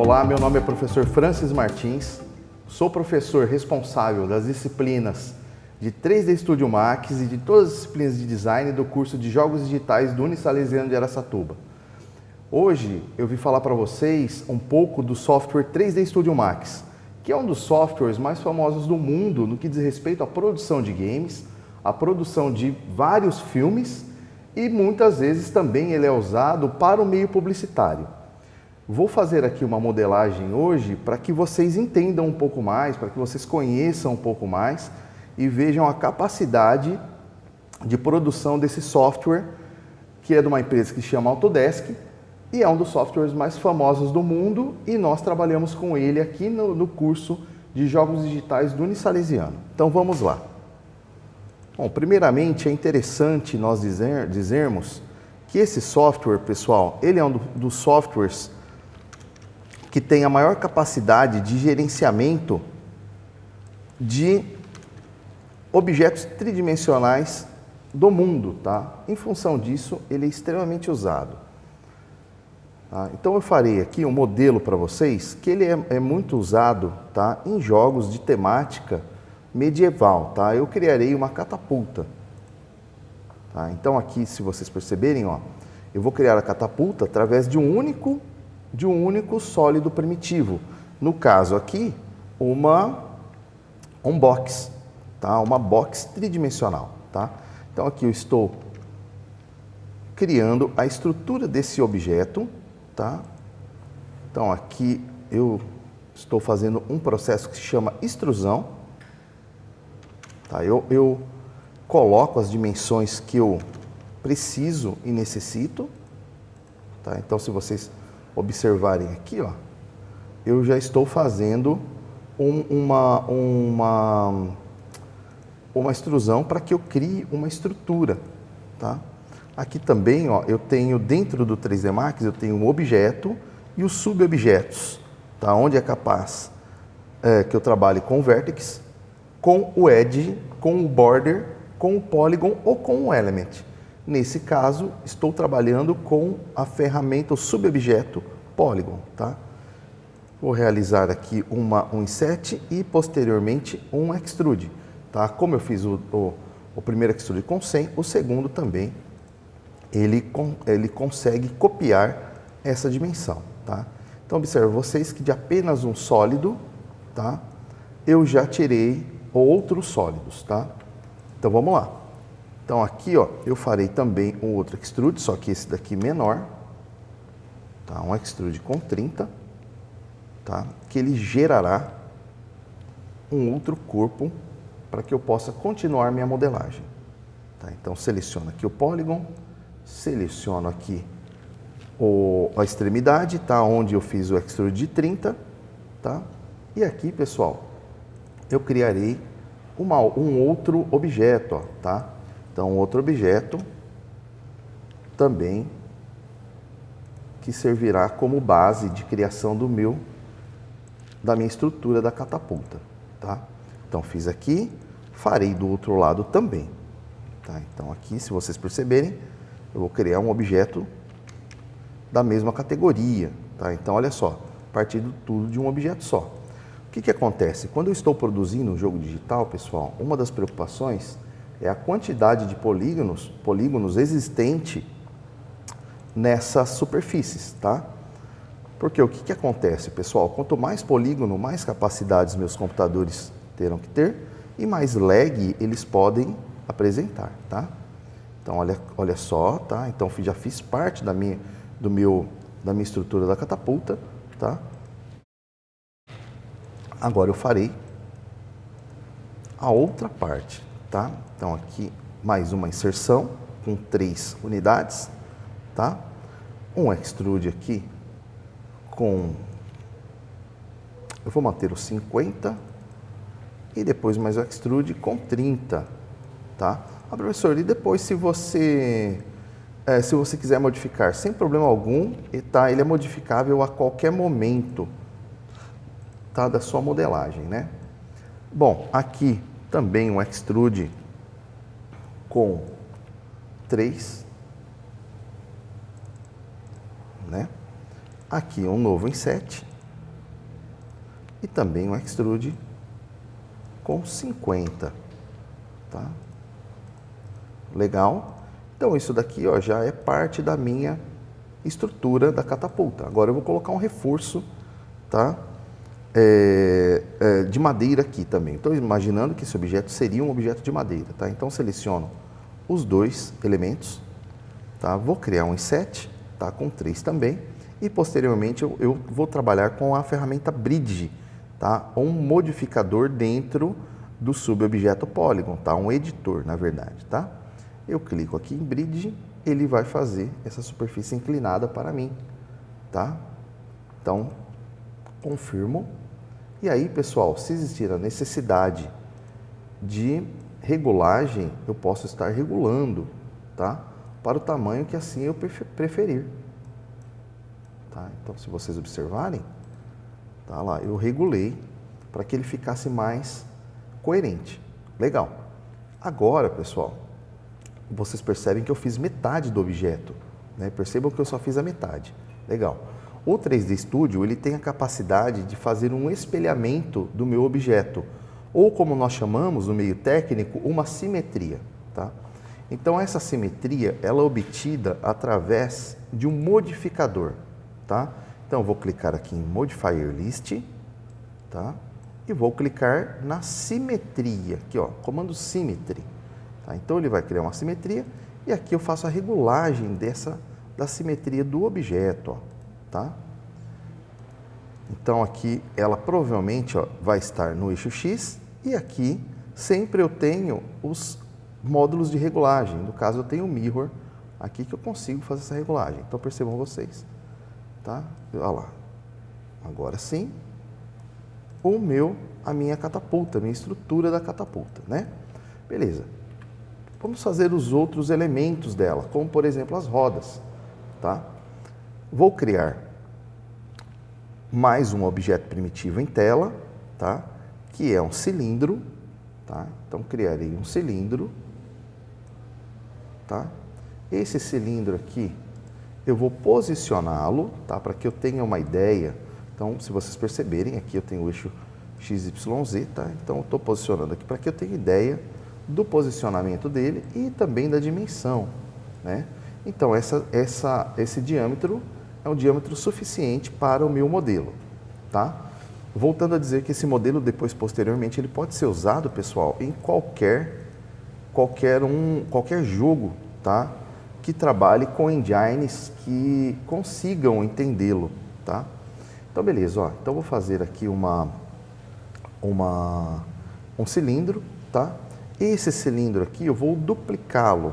Olá, meu nome é professor Francis Martins, sou professor responsável das disciplinas de 3D Studio Max e de todas as disciplinas de design do curso de Jogos Digitais do Unisalesiano de Araçatuba. Hoje eu vim falar para vocês um pouco do software 3D Studio Max, que é um dos softwares mais famosos do mundo no que diz respeito à produção de games, à produção de vários filmes e muitas vezes também ele é usado para o meio publicitário. Vou fazer aqui uma modelagem hoje para que vocês entendam um pouco mais, para que vocês conheçam um pouco mais e vejam a capacidade de produção desse software, que é de uma empresa que se chama Autodesk e é um dos softwares mais famosos do mundo e nós trabalhamos com ele aqui no curso de Jogos Digitais do Unisalesiano. Então vamos lá. Bom, primeiramente é interessante nós dizermos que esse software, pessoal, ele é um dos softwares que tem a maior capacidade de gerenciamento de objetos tridimensionais do mundo, tá? Em função disso, ele é extremamente usado. Tá? Então eu farei aqui um modelo para vocês que ele é muito usado, tá? Em jogos de temática medieval, tá? Eu criarei uma catapulta. Tá? Então aqui, se vocês perceberem, ó, eu vou criar a catapulta através de um único sólido primitivo. No caso aqui, um box, tá? Uma box tridimensional, tá? Então aqui eu estou criando a estrutura desse objeto, tá? Então aqui eu estou fazendo um processo que se chama extrusão, tá? Eu coloco as dimensões que eu preciso e necessito, tá? Então se vocês observarem aqui, ó, eu já estou fazendo uma extrusão para que eu crie uma estrutura, tá? Aqui também, ó, eu tenho dentro do 3D Max, eu tenho um objeto e os subobjetos, tá? Onde é capaz que eu trabalhe com o vertex, com o edge, com o border, com o polygon ou com o element. Nesse caso, estou trabalhando com a ferramenta, o subobjeto Polygon, tá? Vou realizar aqui um inset e posteriormente um extrude, tá? Como eu fiz o primeiro extrude com 100, o segundo também, ele consegue copiar essa dimensão, tá? Então, observe vocês que de apenas um sólido, tá? Eu já tirei outros sólidos, tá? Então, vamos lá. Então aqui, ó, eu farei também um outro extrude, só que esse daqui menor, tá? Um extrude com 30, tá? Que ele gerará um outro corpo para que eu possa continuar minha modelagem, tá? Então seleciono aqui o polygon, seleciono aqui a extremidade, tá? Onde eu fiz o extrude de 30, tá? E aqui, pessoal, eu criarei um outro objeto, ó, tá? Então, outro objeto também que servirá como base de criação da minha estrutura da catapulta, tá? Então, fiz aqui, farei do outro lado também, tá? Então, aqui, se vocês perceberem, eu vou criar um objeto da mesma categoria, tá? Então, olha só, partindo tudo de um objeto só. O que acontece? Quando eu estou produzindo um jogo digital, pessoal, uma das preocupações é a quantidade de polígonos existente nessas superfícies, tá? Porque o que acontece, pessoal? Quanto mais polígono, mais capacidades meus computadores terão que ter e mais lag eles podem apresentar, tá? Então, olha só, tá? Então, já fiz parte da minha estrutura da catapulta, tá? Agora eu farei a outra parte, tá? Então aqui mais uma inserção com 3 unidades, tá? Um extrude aqui eu vou manter os 50 e depois mais o extrude com 30, tá? Ah, professor, e depois se você quiser modificar sem problema algum, tá? Ele é modificável a qualquer momento, tá? Da sua modelagem, né? Bom, aqui também um extrude com 3, né? Aqui um novo inset, e também um extrude com 50, tá? Legal? Então isso daqui, ó, já é parte da minha estrutura da catapulta. Agora eu vou colocar um reforço, tá? De madeira aqui também. Estou imaginando que esse objeto seria um objeto de madeira, tá? Então seleciono os dois elementos, tá? Vou criar um inset, tá? Com 3 também, e posteriormente eu vou trabalhar com a ferramenta Bridge, tá? Um modificador dentro do subobjeto Polygon, tá? Um editor, na verdade, tá? Eu clico aqui em Bridge, ele vai fazer essa superfície inclinada para mim, tá? Então, confirmo. E aí, pessoal, se existir a necessidade de regulagem, eu posso estar regulando, tá? Para o tamanho que assim eu preferir. Tá? Então, se vocês observarem, tá lá, eu regulei para que ele ficasse mais coerente. Legal. Agora, pessoal, vocês percebem que eu fiz metade do objeto, né? Percebam que eu só fiz a metade. Legal. O 3D Studio, ele tem a capacidade de fazer um espelhamento do meu objeto, ou como nós chamamos no meio técnico, uma simetria, tá? Então essa simetria, ela é obtida através de um modificador, tá? Então eu vou clicar aqui em Modifier List, tá? E vou clicar na simetria, aqui ó, comando Symmetry, tá? Então ele vai criar uma simetria e aqui eu faço a regulagem da simetria do objeto, ó. Tá? Então aqui ela provavelmente, ó, vai estar no eixo X e aqui sempre eu tenho os módulos de regulagem. No caso eu tenho o mirror aqui que eu consigo fazer essa regulagem. Então percebam vocês, tá? Olha lá. Agora sim, a minha catapulta, a minha estrutura da catapulta, né? Beleza. Vamos fazer os outros elementos dela, como por exemplo as rodas, tá? Vou criar mais um objeto primitivo em tela, tá? Que é um cilindro, tá? Então criarei um cilindro, tá? Esse cilindro aqui, eu vou posicioná-lo, tá? Para que eu tenha uma ideia. Então, se vocês perceberem, aqui eu tenho o eixo XYZ, tá? Então eu estou posicionando aqui para que eu tenha ideia do posicionamento dele e também da dimensão, né? Então esse diâmetro é um diâmetro suficiente para o meu modelo, tá? Voltando a dizer que esse modelo depois, posteriormente, ele pode ser usado, pessoal, em qualquer jogo, tá? Que trabalhe com engines que consigam entendê-lo, tá? Então, beleza, ó. Então, vou fazer aqui um cilindro, tá? Esse cilindro aqui, eu vou duplicá-lo.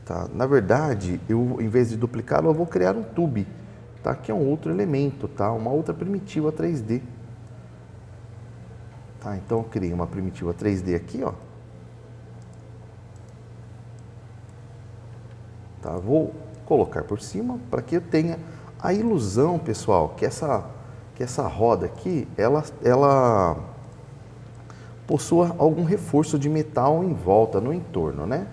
Tá? Na verdade, em vez de duplicá-lo, eu vou criar um tube, tá? Que é um outro elemento, tá? Uma outra primitiva 3D. Tá? Então, eu criei uma primitiva 3D aqui, ó. Tá? Vou colocar por cima para que eu tenha a ilusão, pessoal, que essa roda aqui, ela possua algum reforço de metal em volta, no entorno, né?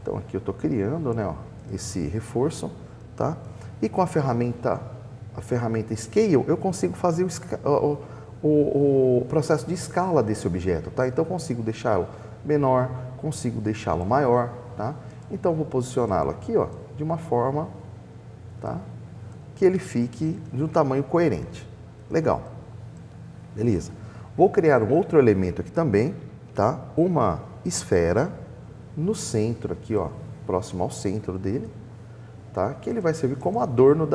Então aqui eu estou criando, né, ó, esse reforço, tá? E com a ferramenta Scale, eu consigo fazer o processo de escala desse objeto, tá? Então eu consigo deixá-lo menor, consigo deixá-lo maior, tá? Então eu vou posicioná-lo aqui, ó, de uma forma, tá? Que ele fique de um tamanho coerente. Legal. Beleza. Vou criar um outro elemento aqui também, tá? Uma esfera no centro aqui, ó, próximo ao centro dele, tá? Que ele vai servir como adorno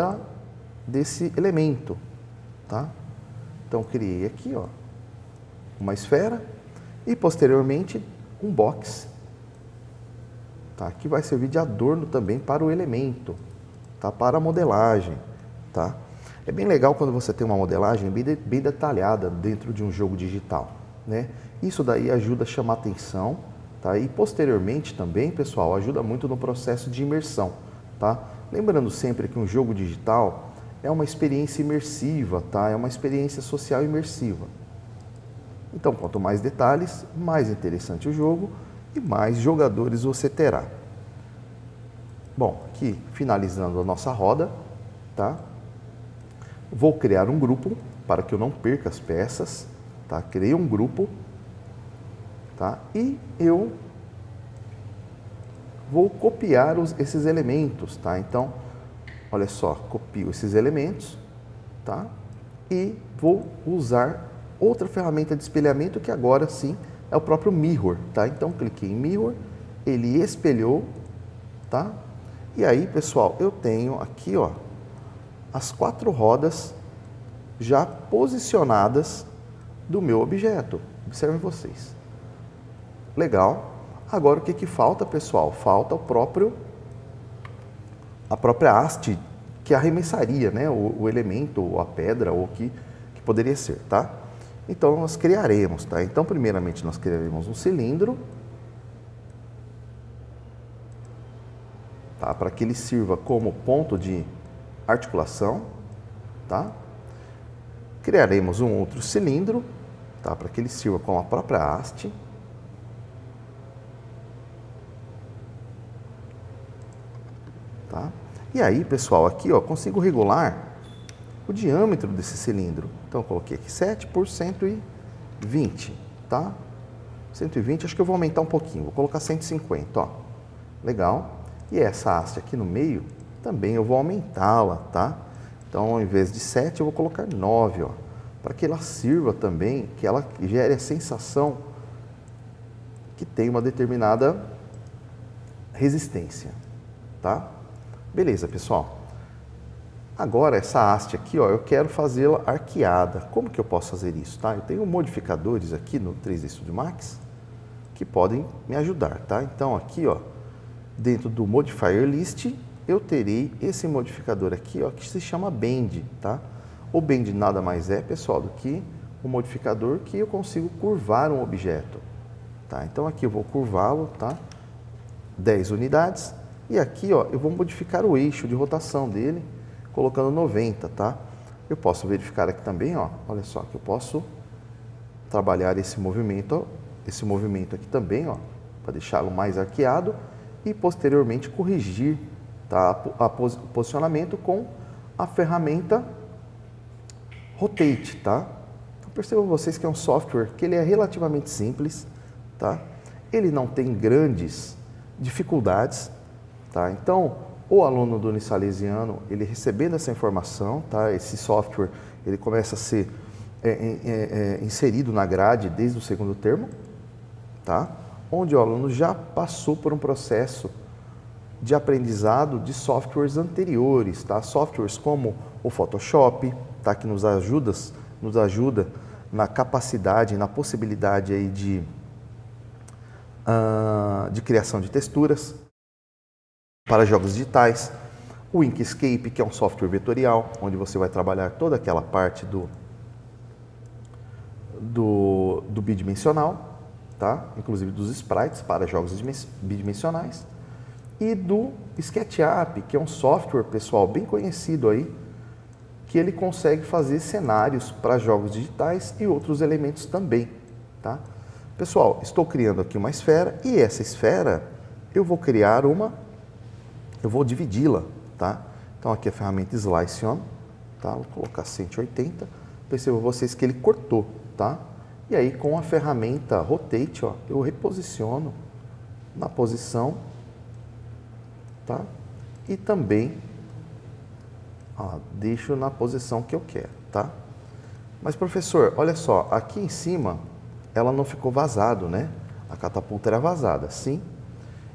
desse elemento, tá? Então criei aqui, ó, uma esfera e posteriormente um box, tá? Que vai servir de adorno também para o elemento, tá? Para a modelagem, tá? É bem legal quando você tem uma modelagem bem detalhada dentro de um jogo digital, né? Isso daí ajuda a chamar atenção, tá? E posteriormente também, pessoal, ajuda muito no processo de imersão, tá? Lembrando sempre que um jogo digital é uma experiência imersiva, tá? É uma experiência social imersiva. Então, quanto mais detalhes, mais interessante o jogo e mais jogadores você terá. Bom, aqui finalizando a nossa roda, tá? Vou criar um grupo, para que eu não perca as peças, tá? Criei um grupo, tá? E eu vou copiar esses elementos, tá? Então, olha só, copio esses elementos, tá? E vou usar outra ferramenta de espelhamento que agora sim é o próprio Mirror, tá? Então, cliquei em Mirror, ele espelhou, tá? E aí, pessoal, eu tenho aqui, ó, as 4 rodas já posicionadas do meu objeto. Observem vocês. Legal. Agora, o que que falta, pessoal? Falta a própria haste que arremessaria, né, o elemento, ou a pedra, ou o que poderia ser, tá? Então, nós criaremos, tá? Então, primeiramente, nós criaremos um cilindro, tá? Para que ele sirva como ponto de articulação, tá? Criaremos um outro cilindro, tá? Para que ele sirva como a própria haste. Tá? E aí, pessoal, aqui, ó, consigo regular o diâmetro desse cilindro. Então, eu coloquei aqui 7 por 120, tá? 120, acho que eu vou aumentar um pouquinho, vou colocar 150, ó. Legal. E essa haste aqui no meio, também eu vou aumentá-la, tá? Então, ao invés de 7, eu vou colocar 9, ó. Para que ela sirva também, que ela gere a sensação que tem uma determinada resistência, tá? Beleza, pessoal. Agora, essa haste aqui, ó, eu quero fazê-la arqueada. Como que eu posso fazer isso, tá? Eu tenho modificadores aqui no 3D Studio Max que podem me ajudar, tá? Então, aqui, ó, dentro do Modifier List, eu terei esse modificador aqui, ó, que se chama Bend, tá? O Bend nada mais é, pessoal, do que um modificador que eu consigo curvar um objeto, tá? Então, aqui eu vou curvá-lo, tá? 10 unidades. E aqui, ó, eu vou modificar o eixo de rotação dele, colocando 90, tá? Eu posso verificar aqui também, ó, olha só, que eu posso trabalhar esse movimento aqui também, ó, para deixá-lo mais arqueado e posteriormente corrigir, tá, o posicionamento com a ferramenta Rotate, tá? Então, percebam vocês que é um software que ele é relativamente simples, tá? Ele não tem grandes dificuldades, tá? Então, o aluno do Unisalesiano, ele recebendo essa informação, tá? Esse software, ele começa a ser inserido na grade desde o segundo termo, tá? Onde o aluno já passou por um processo de aprendizado de softwares anteriores, tá? Softwares como o Photoshop, tá? Que nos ajuda na capacidade, na possibilidade aí de criação de texturas para jogos digitais, o Inkscape, que é um software vetorial, onde você vai trabalhar toda aquela parte do bidimensional, tá? Inclusive dos sprites para jogos bidimensionais, e do SketchUp, que é um software, pessoal, bem conhecido aí, que ele consegue fazer cenários para jogos digitais e outros elementos também, tá? Pessoal, estou criando aqui uma esfera e essa esfera eu vou dividi-la, tá? Então aqui a ferramenta Slice On, tá? Vou colocar 180, percebam vocês que ele cortou, tá? E aí com a ferramenta Rotate, ó, eu reposiciono na posição, tá? E também, ó, deixo na posição que eu quero, tá? Mas professor, olha só, aqui em cima ela não ficou vazado, né? A catapulta era vazada, sim.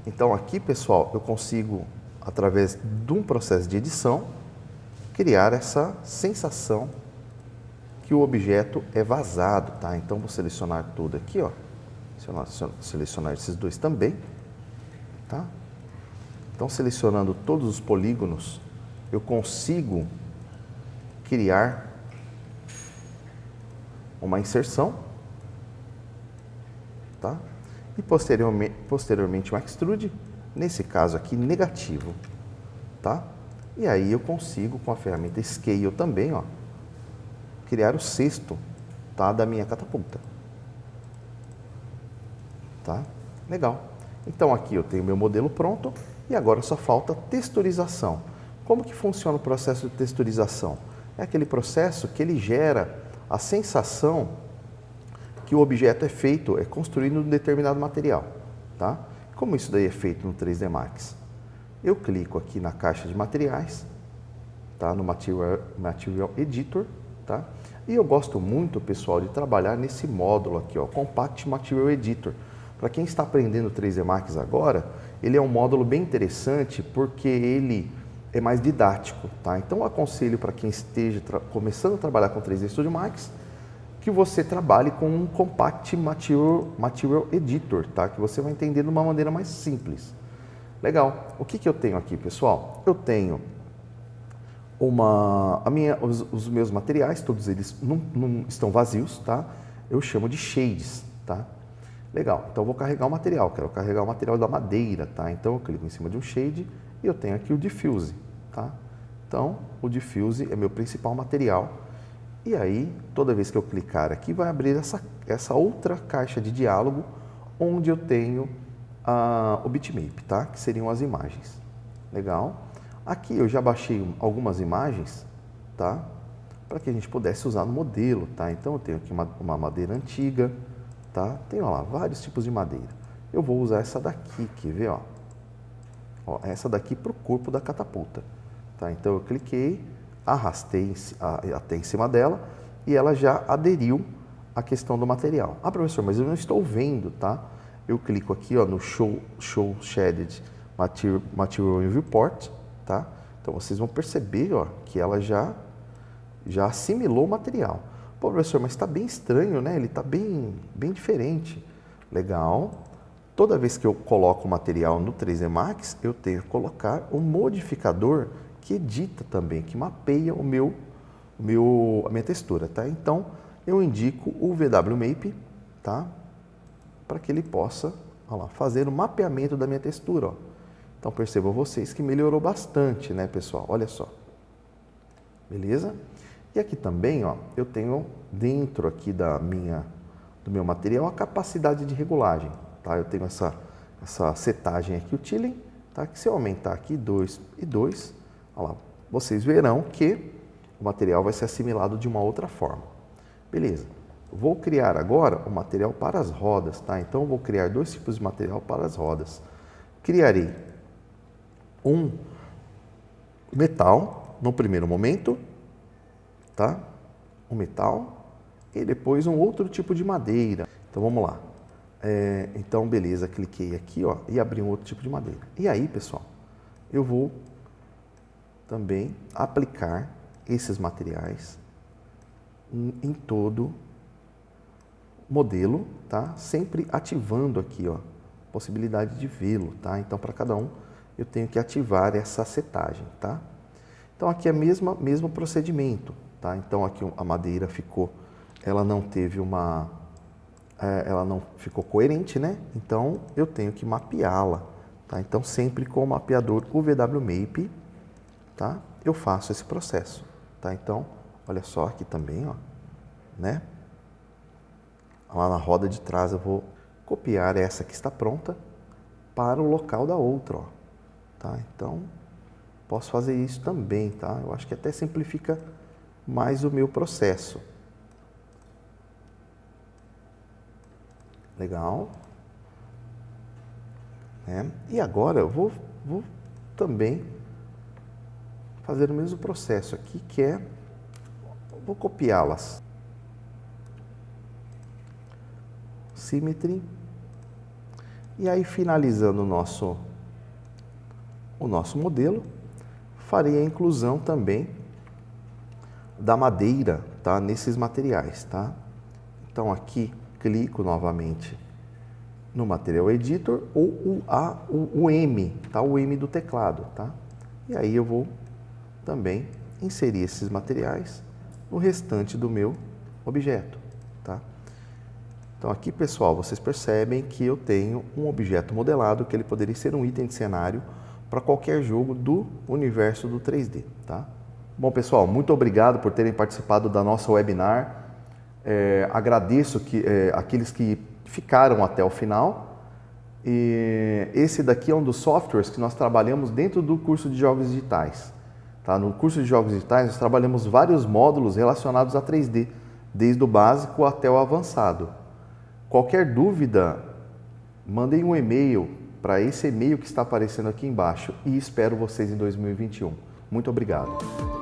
Então aqui, pessoal, eu consigo, através de um processo de edição, criar essa sensação que o objeto é vazado, tá? Então vou selecionar tudo aqui, ó. Selecionar esses dois também, tá? Então selecionando todos os polígonos, eu consigo criar uma inserção, tá? E posteriormente um extrude, nesse caso aqui negativo, tá? E aí eu consigo com a ferramenta Scale também, ó, criar o cesto, tá, da minha catapulta, tá? Legal. Então aqui eu tenho meu modelo pronto e agora só falta texturização. Como que funciona o processo de texturização? É aquele processo que ele gera a sensação que o objeto é construído em um determinado material, tá? Como isso daí é feito no 3D Max? Eu clico aqui na caixa de materiais, tá? No Material Editor, tá? E eu gosto muito, pessoal, de trabalhar nesse módulo aqui, ó, Compact Material Editor. Para quem está aprendendo 3D Max agora, ele é um módulo bem interessante porque ele é mais didático, tá? Então eu aconselho para quem esteja começando a trabalhar com 3D Studio Max, que você trabalhe com um Compact Material Editor, tá? Que você vai entender de uma maneira mais simples. Legal. O que eu tenho aqui, pessoal? Eu tenho os meus materiais, todos eles não estão vazios, tá? Eu chamo de shades, tá? Legal. Então eu vou carregar o material. Quero carregar o material da madeira, tá? Então eu clico em cima de um shade e eu tenho aqui o diffuse, tá? Então o diffuse é meu principal material. E aí, toda vez que eu clicar aqui, vai abrir essa outra caixa de diálogo, onde eu tenho o bitmap, tá? Que seriam as imagens. Legal? Aqui eu já baixei algumas imagens, tá? Para que a gente pudesse usar no modelo, tá? Então eu tenho aqui uma madeira antiga, tá? Tenho lá vários tipos de madeira. Eu vou usar essa daqui, quer ver, ó? Essa daqui para o corpo da catapulta, tá? Então eu cliquei, arrastei até em cima dela e ela já aderiu à questão do material. Ah, professor, mas eu não estou vendo, tá? Eu clico aqui, ó, no Show Shaded Material in Viewport, tá? Então vocês vão perceber, ó, que ela já assimilou o material. Pô, professor, mas está bem estranho, né? Ele está bem diferente. Legal. Toda vez que eu coloco o material no 3D Max, eu tenho que colocar um modificador que edita também, que mapeia a minha textura, tá? Então, eu indico o VW Map, tá? Para que ele possa, ó lá, fazer o mapeamento da minha textura, ó. Então, percebam vocês que melhorou bastante, né, pessoal? Olha só. Beleza? E aqui também, ó, eu tenho dentro aqui do meu material a capacidade de regulagem, tá? Eu tenho essa setagem aqui, o Tilling, tá? Que se eu aumentar aqui 2 e 2, olha lá, vocês verão que o material vai ser assimilado de uma outra forma. Beleza. Vou criar agora o material para as rodas, tá? Então, eu vou criar dois tipos de material para as rodas. Criarei um metal no primeiro momento, tá? Um metal e depois um outro tipo de madeira. Então, vamos lá. Então, beleza, cliquei aqui, ó, e abri um outro tipo de madeira. E aí, pessoal, eu vou também aplicar esses materiais em todo modelo, tá? Sempre ativando aqui, ó, possibilidade de vê-lo, tá? Então, para cada um, eu tenho que ativar essa setagem, tá? Então, aqui é mesmo procedimento, tá? Então, aqui a madeira ela não teve ela não ficou coerente, né? Então, eu tenho que mapeá-la, tá? Então, sempre com o mapeador UVW Map, tá? Eu faço esse processo, tá? Então, olha só aqui também, ó, né? Lá na roda de trás eu vou copiar essa que está pronta para o local da outra, ó, tá? Então, posso fazer isso também, tá? Eu acho que até simplifica mais o meu processo. Legal. E agora eu vou também fazer o mesmo processo aqui, que é, vou copiá-las. Symmetry. E aí, finalizando o nosso modelo, farei a inclusão também da madeira, tá? Nesses materiais, tá? Então, aqui, clico novamente no Material Editor ou o M, tá? O M do teclado, tá? E aí eu vou também inserir esses materiais no restante do meu objeto, tá? Então aqui, pessoal, vocês percebem que eu tenho um objeto modelado que ele poderia ser um item de cenário para qualquer jogo do universo do 3D, tá? Bom, pessoal, muito obrigado por terem participado da nossa webinar. Agradeço aqueles que ficaram até o final. Esse daqui é um dos softwares que nós trabalhamos dentro do curso de Jogos Digitais. Tá? No curso de Jogos Digitais, nós trabalhamos vários módulos relacionados a 3D, desde o básico até o avançado. Qualquer dúvida, mandem um e-mail para esse e-mail que está aparecendo aqui embaixo e espero vocês em 2021. Muito obrigado.